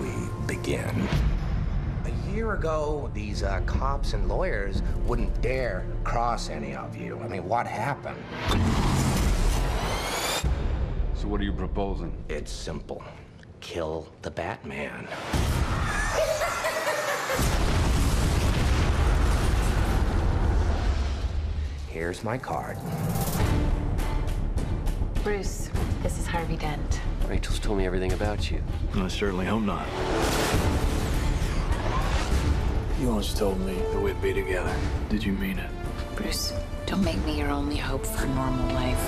we begin? A year ago, these cops and lawyers wouldn't dare cross any of you. I mean, what happened? So what are you proposing? It's simple. Kill the Batman. Here's my card. Bruce, this is Harvey Dent. Rachel's told me everything about you. I certainly hope not. You once told me that we'd be together. Did you mean it? Bruce, don't make me your only hope for normal life.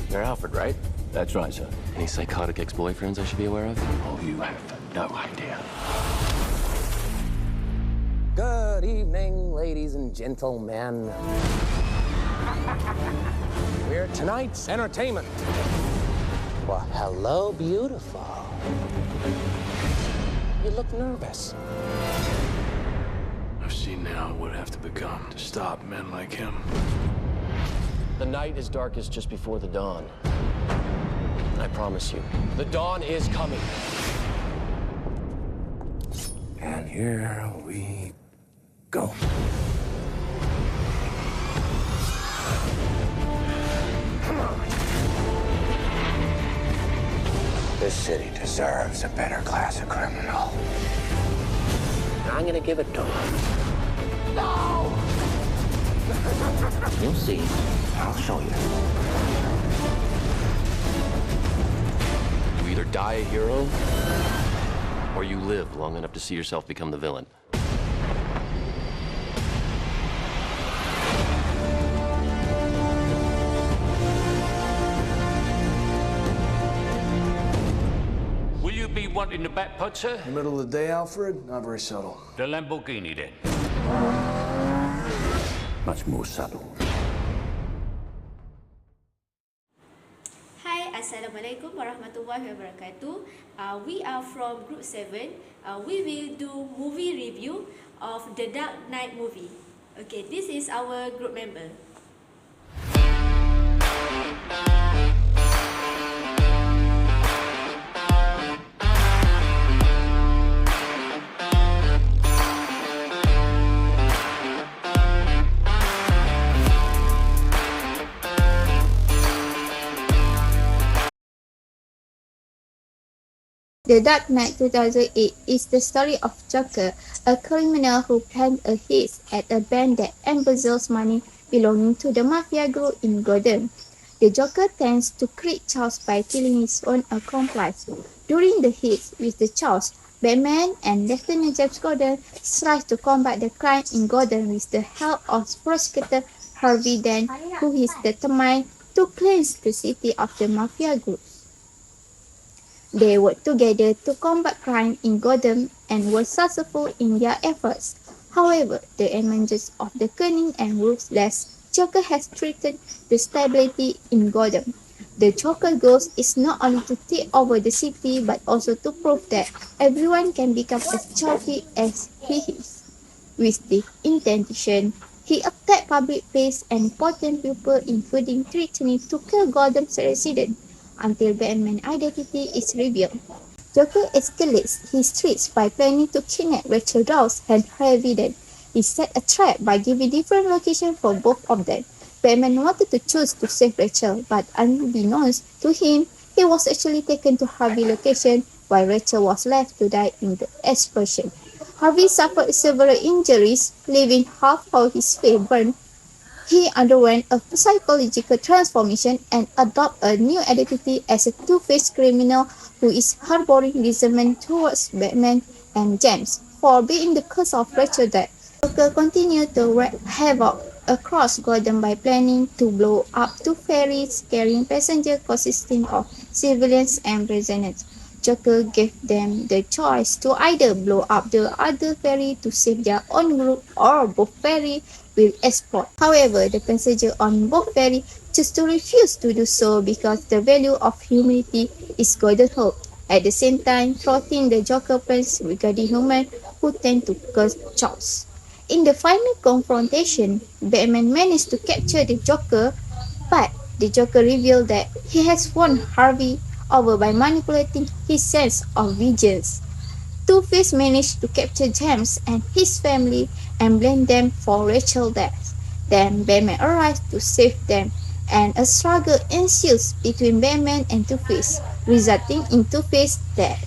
You're Alfred, right? That's right, sir. Any psychotic ex-boyfriends I should be aware of? Oh, you have no idea. Good evening, ladies and gentlemen. We're tonight's entertainment. Well, hello, beautiful. You look nervous. I've seen now what would have to become to stop men like him. The night is darkest just before the dawn. I promise you, the dawn is coming. And here we go. Come on. This city deserves a better class of criminal. I'm gonna give it to him. No! You'll see. I'll show you. You either die a hero, or you live long enough to see yourself become the villain. Will you be wanting the back putt, sir? In the middle of the day, Alfred? Not very subtle. The Lamborghini, then. Much more subtle. Hi, Assalamualaikum warahmatullahi wabarakatuh. We are from Group 7. We will do movie review of The Dark Knight movie. Okay, this is our group member. The Dark Knight 2008 is the story of Joker, a criminal who plans a heist at a bank that embezzles money belonging to the mafia group in Gotham. The Joker tends to create chaos by killing his own accomplice. During the heist with the chaos, Batman and Lieutenant James Gordon strive to combat the crime in Gotham with the help of prosecutor Harvey Dent, who is determined to cleanse the city of the mafia group. They work together to combat crime in Gotham and were successful in their efforts. However, the emergence of the cunning and ruthless Joker has threatened the stability in Gotham. The Joker goal is not only to take over the city but also to prove that everyone can become as chaotic as he is. With the intention, he attacked public places and important people, including threatening to kill Gotham's residents until Batman's identity is revealed. Joker escalates his threats by planning to kidnap Rachel Dawes and Harvey Dent. He set a trap by giving different locations for both of them. Batman wanted to choose to save Rachel, but unbeknownst to him, he was actually taken to Harvey's location while Rachel was left to die in the explosion. Harvey suffered several injuries, leaving half of his face burned. He underwent a psychological transformation and adopted a new identity as a two-faced criminal who is harboring resentment towards Batman and James for being the cause of Rachel's death. Joker continued to wreak havoc across Gotham by planning to blow up two ferries carrying passengers consisting of civilians and prisoners. Joker gave them the choice to either blow up the other ferry to save their own group or both ferries will explode. However, the passengers on both ferries choose to refuse to do so because the value of humanity is golden hope. At the same time, thwarting the Joker plans regarding humans who tend to cause chaos. In the final confrontation, Batman managed to capture the Joker, but the Joker revealed that he has warned Harvey over by manipulating his sense of vengeance. Two-Face managed to capture James and his family and blame them for Rachel's death. Then Batman arrives to save them, and a struggle ensues between Batman and Two-Face, resulting in Two-Face's death.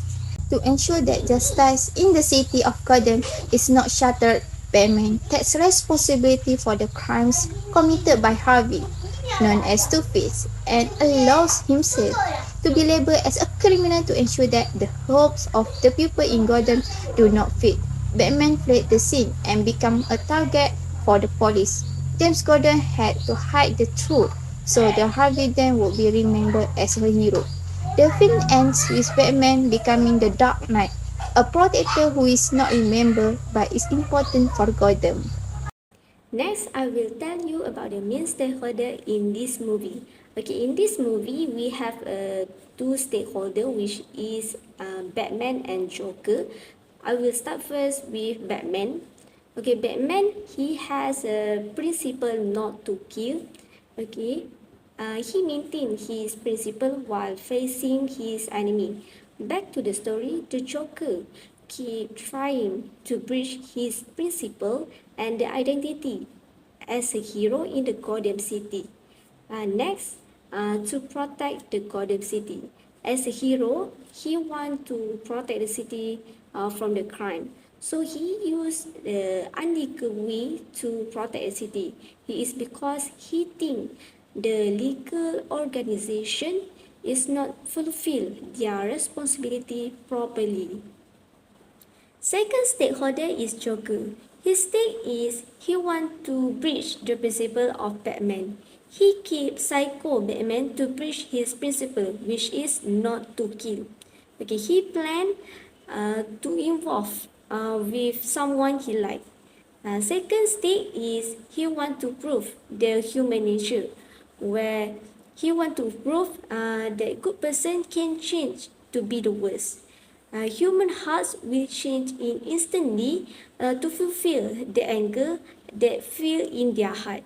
To ensure that justice in the city of Gotham is not shattered, Batman takes responsibility for the crimes committed by Harvey, known as Two-Face, and allows himself to be labeled as a criminal to ensure that the hopes of the people in Gotham do not fade. Batman fled the scene and became a target for the police. James Gordon had to hide the truth so the Harvey Dent would be remembered as a hero. The film ends with Batman becoming the Dark Knight, a protector who is not remembered but is important for Gotham. Next, I will tell you about the main stakeholder in this movie. Okay, in this movie, we have two stakeholders, which is Batman and Joker. I will start first with Batman. Okay, Batman, he has a principle not to kill. Okay, he maintains his principle while facing his enemy. Back to the story, the Joker keep trying to breach his principle and the identity as a hero in the Gotham City. Next, to protect the Gotham City. As a hero, he wants to protect the city from the crime. So he used the unlegal way to protect the city. It is because he thinks the legal organization is not fulfill their responsibility properly. Second stakeholder is Joker. His stake is he wants to breach the principle of Batman. He keeps Psycho Batman to breach his principle, which is not to kill. Okay, he planned to involve with someone he likes. Second stake is he wants to prove the human nature, where he wants to prove that good person can change to be the worst. Human hearts will change instantly to fulfill the anger that feel in their heart.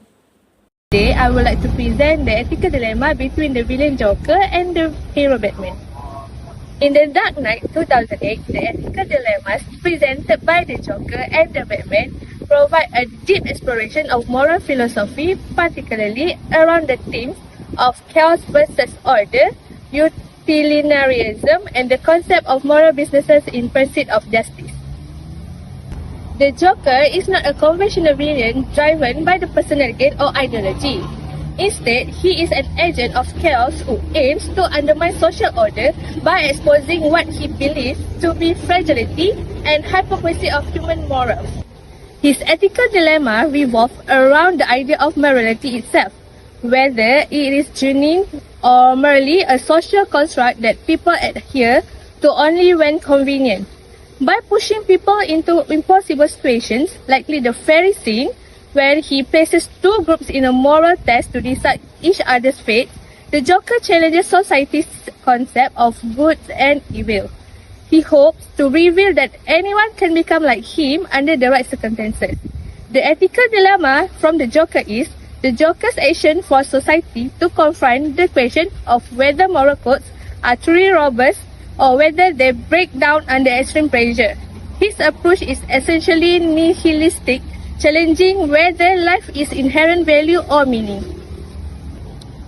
Today, I would like to present the ethical dilemma between the villain Joker and the hero Batman. In The Dark Knight 2008, the ethical dilemmas presented by the Joker and the Batman provide a deep exploration of moral philosophy, particularly around the themes of chaos versus order, utilitarianism, and the concept of moral businesses in pursuit of justice. The Joker is not a conventional villain driven by the personal gain or ideology. Instead, he is an agent of chaos who aims to undermine social order by exposing what he believes to be fragility and hypocrisy of human morals. His ethical dilemma revolves around the idea of morality itself, whether it is genuine or merely a social construct that people adhere to only when convenient. By pushing people into impossible situations, likely the fairy scene, where he places two groups in a moral test to decide each other's fate, the Joker challenges society's concept of good and evil. He hopes to reveal that anyone can become like him under the right circumstances. The ethical dilemma from the Joker is the Joker's action for society to confront the question of whether moral codes are truly robust or whether they break down under extreme pressure. His approach is essentially nihilistic, challenging whether life is inherent value or meaning.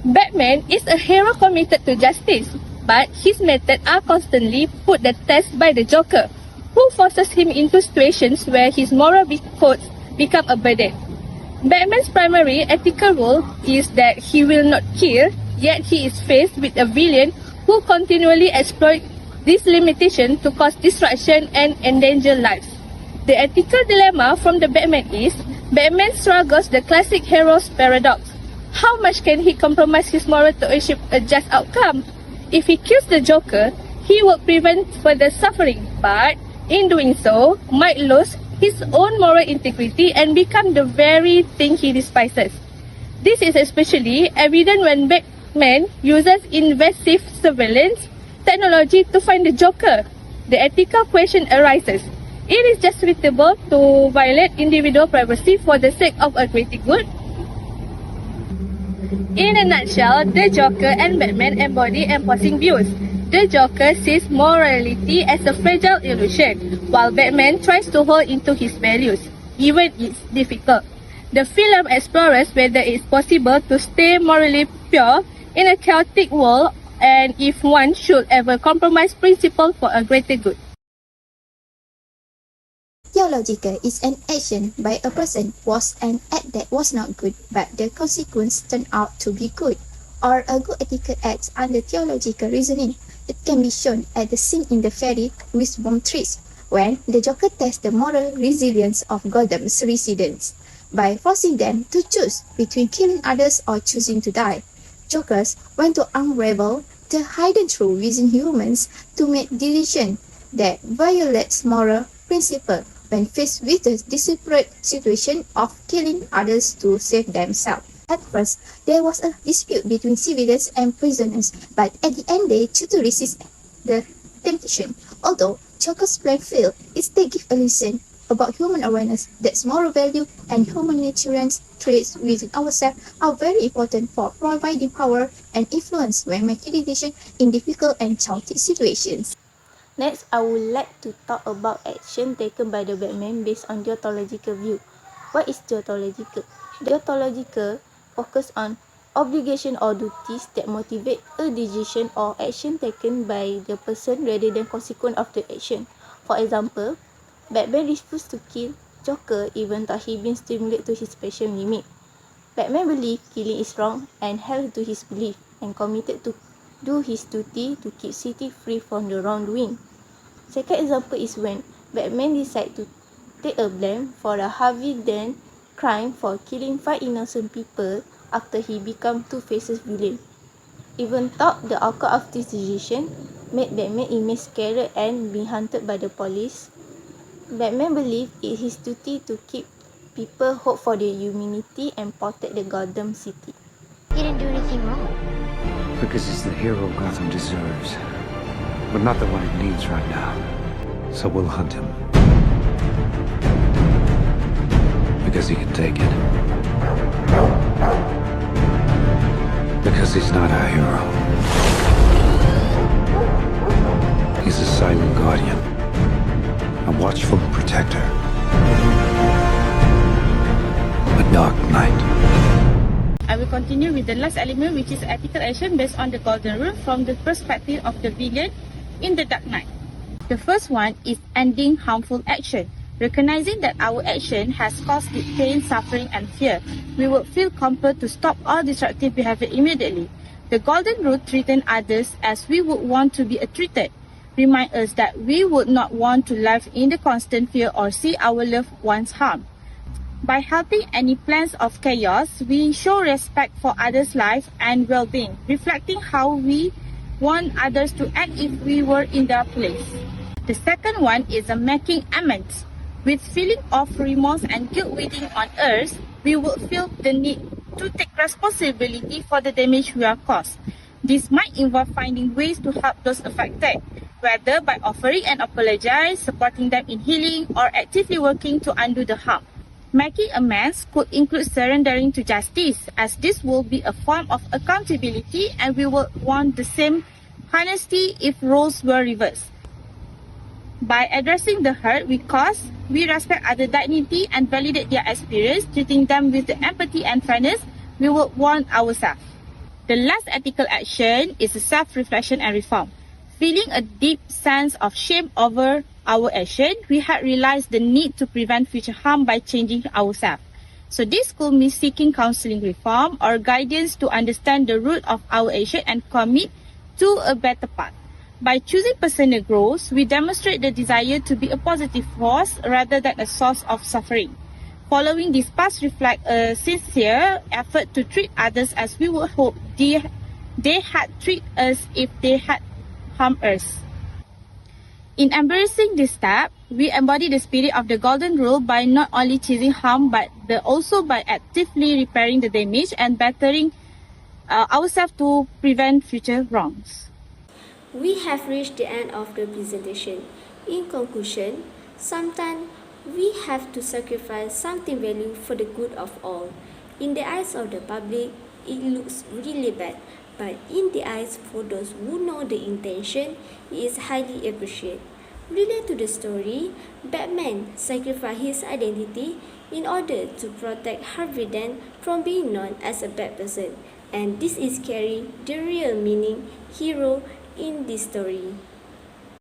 Batman is a hero committed to justice, but his methods are constantly put to the test by the Joker, who forces him into situations where his moral codes become a burden. Batman's primary ethical rule is that he will not kill, yet he is faced with a villain who continually exploits this limitation to cause destruction and endanger lives. The ethical dilemma from the Batman is, Batman struggles the classic hero's paradox. How much can he compromise his moral to achieve a just outcome? If he kills the Joker, he will prevent further suffering, but in doing so, might lose his own moral integrity and become the very thing he despises. This is especially evident when Batman uses invasive surveillance technology to find the Joker. The ethical question arises. It is justifiable to violate individual privacy for the sake of a greater good? In a nutshell, the Joker and Batman embody opposing views. The Joker sees morality as a fragile illusion, while Batman tries to hold into his values, even it's difficult. The film explores whether it's possible to stay morally pure in a chaotic world and if one should ever compromise principle for a greater good. Theological is an action by a person was an act that was not good, but the consequence turned out to be good, or a good ethical act under theological reasoning. It can be shown at the scene in the ferry with bomb trees, when the Joker tests the moral resilience of Gotham's residents by forcing them to choose between killing others or choosing to die. Jokers want to unravel the hidden truth within humans to make decisions that violates moral principle when faced with the desperate situation of killing others to save themselves. At first, there was a dispute between civilians and prisoners, but at the end they chose to resist the temptation. Although Joker's plan failed, they give a lesson about human awareness that moral value and humanitarian traits within ourselves are very important for providing power and influence when making decisions in difficult and chaotic situations. Next, I would like to talk about action taken by the Batman based on deontological view. What is deontological? Deontological focus on obligation or duties that motivate a decision or action taken by the person rather than consequence of the action. For example, Batman refused to kill Joker even though he been stimulated to his passion limit. Batman believed killing is wrong and held to his belief and committed to do his duty to keep city free from the wrongdoing. Second example is when Batman decided to take a blame for a Harvey Dent crime for killing 5 innocent people after he became Two-Face's villain. Even though the outcome of this decision made Batman image scared and being hunted by the police, Batman believed it his duty to keep people hope for their humanity and protect the Gotham City. He didn't do anything wrong. Because he's the hero Gotham deserves. But not the one it needs right now. So we'll hunt him. Because he can take it. Because he's not a hero. He's a silent guardian. A watchful protector. A dark knight. I will continue with the last element, which is ethical action based on the golden rule from the perspective of the villain in the Dark Knight. The first one is ending harmful action. Recognizing that our action has caused pain, suffering, and fear, we will feel compelled to stop all destructive behavior immediately. The golden rule treating others as we would want to be treated. Remind us that we would not want to live in the constant fear or see our loved ones harmed. By helping any plans of chaos, we show respect for others' life and well-being, reflecting how we want others to act if we were in their place. The second one is making amends. With feeling of remorse and guilt waiting on us, we will feel the need to take responsibility for the damage we have caused. This might involve finding ways to help those affected, whether by offering an apology, supporting them in healing, or actively working to undo the harm. Making amends could include surrendering to justice, as this will be a form of accountability and we will want the same honesty if roles were reversed. By addressing the hurt we cause, we respect other dignity and validate their experience, treating them with the empathy and fairness we would want ourselves. The last ethical action is self-reflection and reform. Feeling a deep sense of shame over our action, we had realized the need to prevent future harm by changing ourselves. So this could mean seeking counseling reform or guidance to understand the root of our action and commit to a better path. By choosing personal growth, we demonstrate the desire to be a positive force rather than a source of suffering. Following this path reflect a sincere effort to treat others as we would hope they had treated us if they had harmed us. In embracing this step, we embody the spirit of the golden rule by not only chasing harm but also by actively repairing the damage and bettering ourselves to prevent future wrongs. We have reached the end of the presentation. In conclusion, sometimes we have to sacrifice something valuable for the good of all. In the eyes of the public, it looks really bad, but in the eyes for those who know the intention, it is highly appreciated. Related to the story, Batman sacrificed his identity in order to protect Harvey Dent from being known as a bad person, and this is carry the real meaning hero in this story.